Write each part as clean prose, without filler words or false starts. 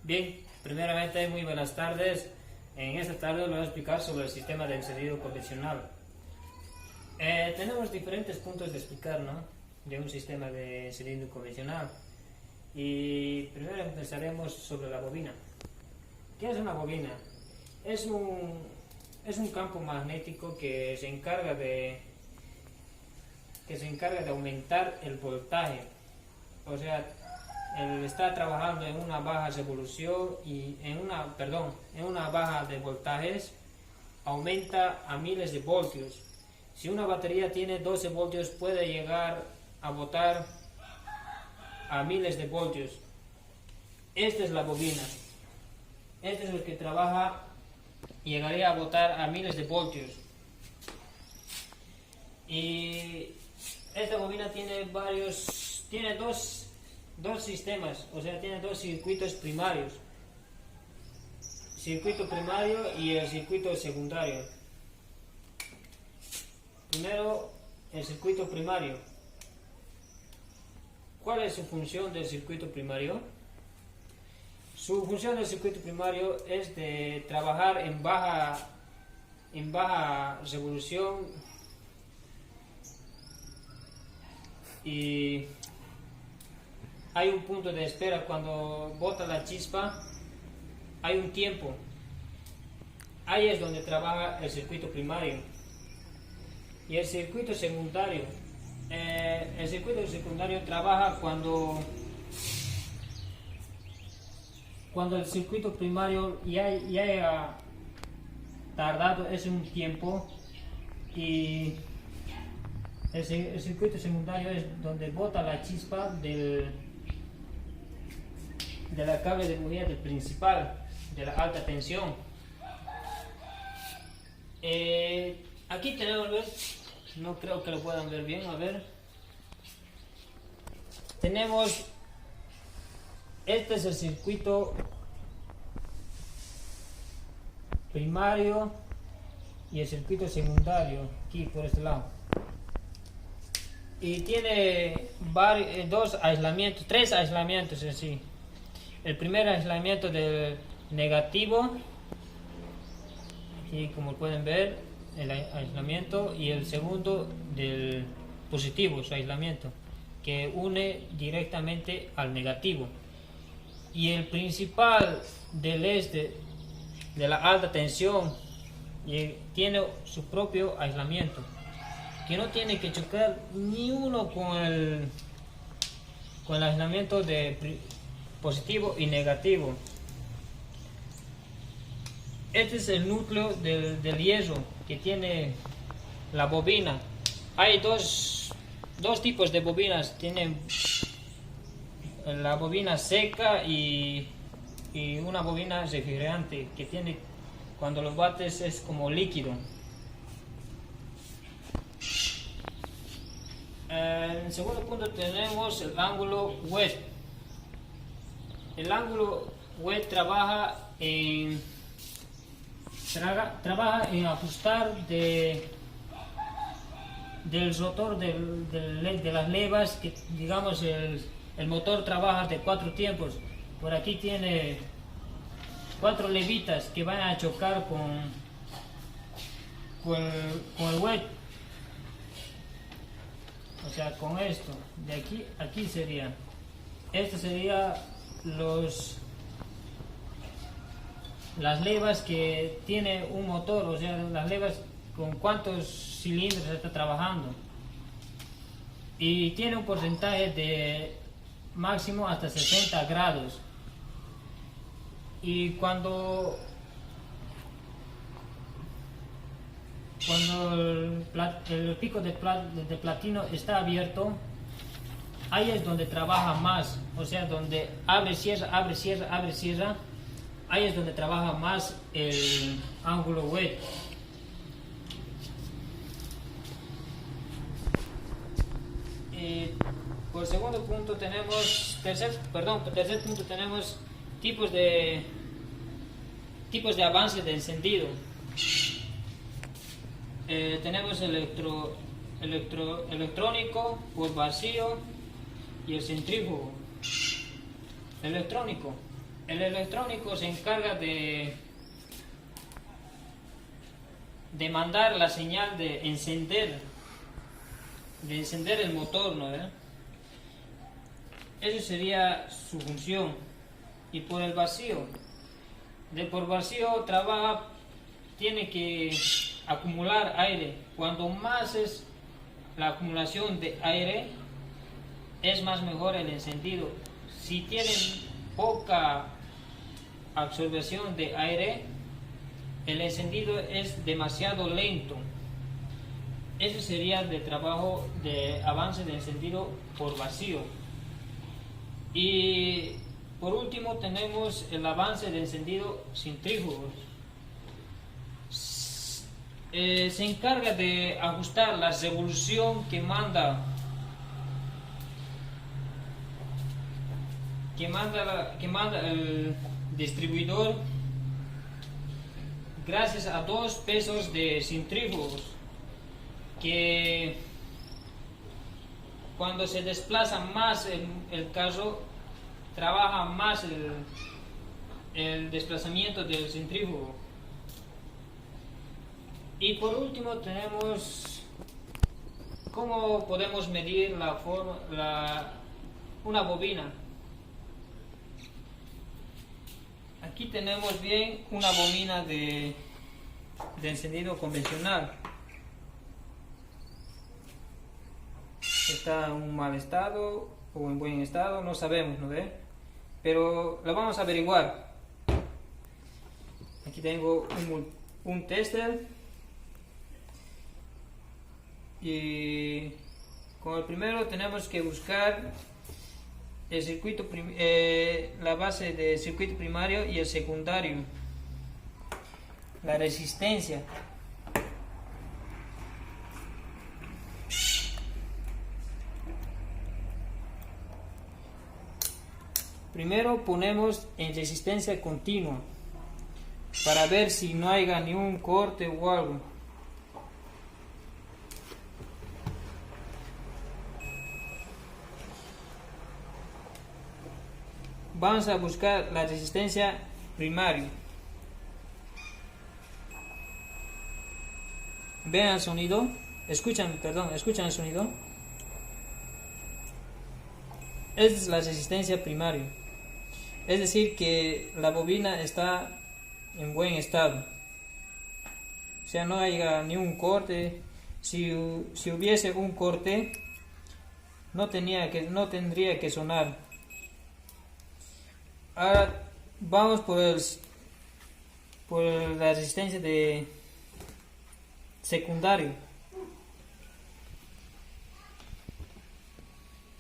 Bien, primeramente muy buenas tardes. En esta tarde les voy a explicar sobre el sistema de encendido convencional. Tenemos diferentes puntos de explicar, ¿no?, de un sistema de encendido convencional. Y primero empezaremos sobre la bobina. ¿Qué es una bobina? Es un campo magnético que se encarga de aumentar el voltaje. O sea, él está trabajando en una baja revolución y en una baja de voltajes aumenta a miles de voltios. Si una batería tiene 12 voltios puede llegar a botar a miles de voltios. Esta es la bobina. Este es el que trabaja, llegaría a botar a miles de voltios. Y esta bobina tiene dos sistemas, o sea, tiene dos circuitos primarios. Circuito primario y el circuito secundario. Primero, el circuito primario. ¿Cuál es su función del circuito primario? Su función del circuito primario es de trabajar en baja revolución y hay un punto de espera. Cuando bota la chispa hay un tiempo. Ahí es donde trabaja el circuito primario. Y el circuito secundario trabaja cuando el circuito primario ya ha tardado un tiempo, y el circuito secundario es donde bota la chispa de la cable de bujía del principal, de la alta tensión. Aquí tenemos, no creo que lo puedan ver bien, a ver. Tenemos, este es el circuito primario y el circuito secundario, aquí por este lado. Y tiene tres aislamientos en sí. El primer aislamiento del negativo, aquí como pueden ver, el aislamiento, y el segundo del positivo, su aislamiento, que une directamente al negativo. Y el principal de la alta tensión tiene su propio aislamiento, que no tiene que chocar ni uno con el aislamiento de positivo y negativo. Este es el núcleo del hierro que tiene la bobina. Hay dos tipos de bobinas. Tienen la bobina seca y una bobina refrigerante, que tiene, cuando lo bates es como líquido. En el segundo punto tenemos el ángulo wet. El ángulo wet trabaja en ajustar del rotor de las levas, que digamos el motor trabaja de 4 tiempos. Por aquí tiene 4 levitas que van a chocar con el wet, o sea, con esto de aquí sería, esto sería las levas que tiene un motor, o sea, las levas con cuántos cilindros está trabajando, y tiene un porcentaje de máximo hasta 60 grados. Y cuando el pico de platino está abierto, ahí es donde trabaja más, o sea, donde abre, cierra, ahí es donde trabaja más el ángulo wet. Por segundo punto tenemos, tercer punto tenemos tipos de avance de encendido. Tenemos electrónico por vacío y el centrífugo. Electrónico El electrónico se encarga de mandar la señal de encender el motor, ¿no? Eso sería su función. Y por el vacío, por vacío trabaja, tiene que acumular aire. Cuando más es la acumulación de aire, es más mejor el encendido. Si tienen poca absorción de aire, el encendido es demasiado lento. Eso sería de trabajo de avance de encendido por vacío. Y por último tenemos el avance de encendido centrífugo. Se encarga de ajustar la revolución que manda el distribuidor gracias a dos pesos de centrífugos que cuando se desplaza más el carro trabaja más el desplazamiento del centrífugo. Y por último tenemos cómo podemos medir una bobina. Aquí tenemos bien una bobina de encendido convencional. Está en un mal estado o en buen estado, no sabemos, ¿no ve? Pero lo vamos a averiguar. Aquí tengo un tester y con el primero tenemos que buscar el circuito la base del circuito primario y el secundario, la resistencia. Primero ponemos en resistencia continua para ver si no haya ni un corte o algo. Vamos a buscar la resistencia primaria. Vean el sonido. Escuchan el sonido. Esta es la resistencia primaria. Es decir que la bobina está en buen estado. O sea, no hay ni un corte. Si hubiese un corte, no tendría que sonar. Ahora vamos por la resistencia de secundario.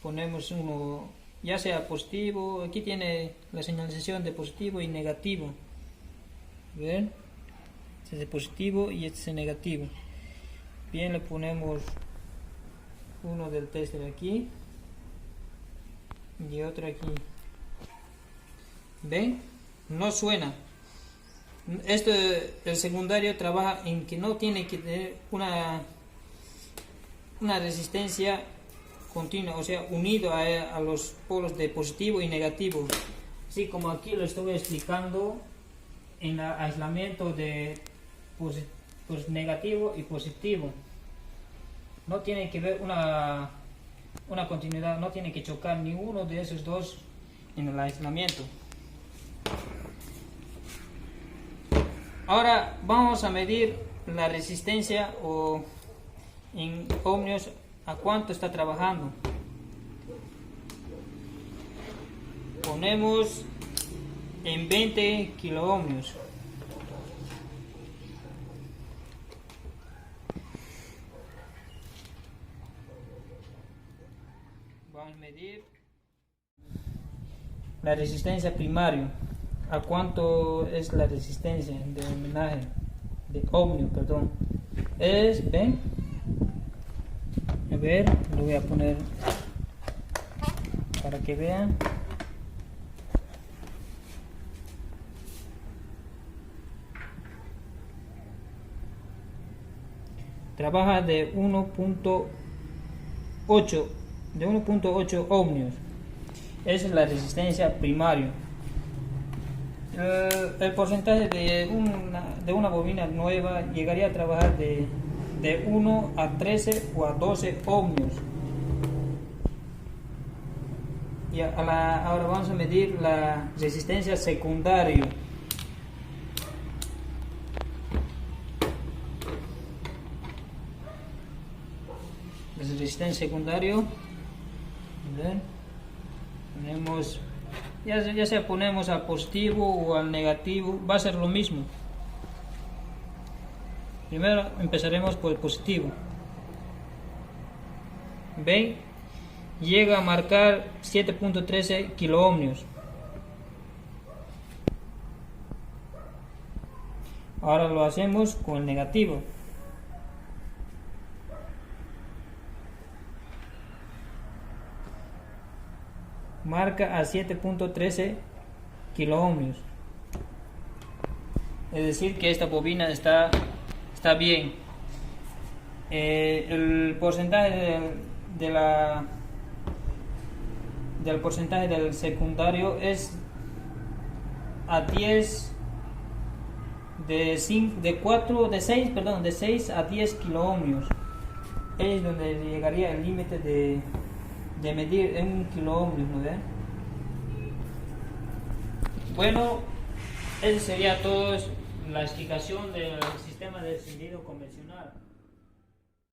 Ponemos uno, ya sea positivo. Aquí tiene la señalización de positivo y negativo. ¿Ven? Este es de positivo y este es de negativo. Bien, le ponemos uno del tester aquí y otro aquí. ¿Ven? No suena. El secundario trabaja en que no tiene que tener una resistencia continua, o sea, unido a los polos de positivo y negativo. Así como aquí lo estoy explicando en el aislamiento de negativo y positivo. No tiene que ver una continuidad, no tiene que chocar ni uno de esos dos en el aislamiento. Ahora vamos a medir la resistencia o en ohmios a cuánto está trabajando. Ponemos en 20 kiloohmios. Vamos a medir la resistencia primaria. ¿A cuánto es la resistencia de ohmio, perdón? ¿Ven? A ver, lo voy a poner para que vean. Trabaja de 1.8 ohmios. Esa es la resistencia primaria. El porcentaje de una bobina nueva llegaría a trabajar de 1 a 13 o a 12 ohmios. Y ahora vamos a medir la resistencia secundaria. La resistencia secundaria, ponemos, ya sea ponemos al positivo o al negativo, va a ser lo mismo. Primero empezaremos por el positivo. ¿Ven? Llega a marcar 7.13 kiloohmios. Ahora lo hacemos con el negativo. Marca a 7.13 kiloohmios. Es decir que esta bobina está bien. El porcentaje del porcentaje del secundario es a 10 de 6 a 10 kiloohmios. Es donde llegaría el límite de medir en 1 kiloohmios, ¿no ven? Bueno, eso sería todo la explicación del sistema de encendido convencional.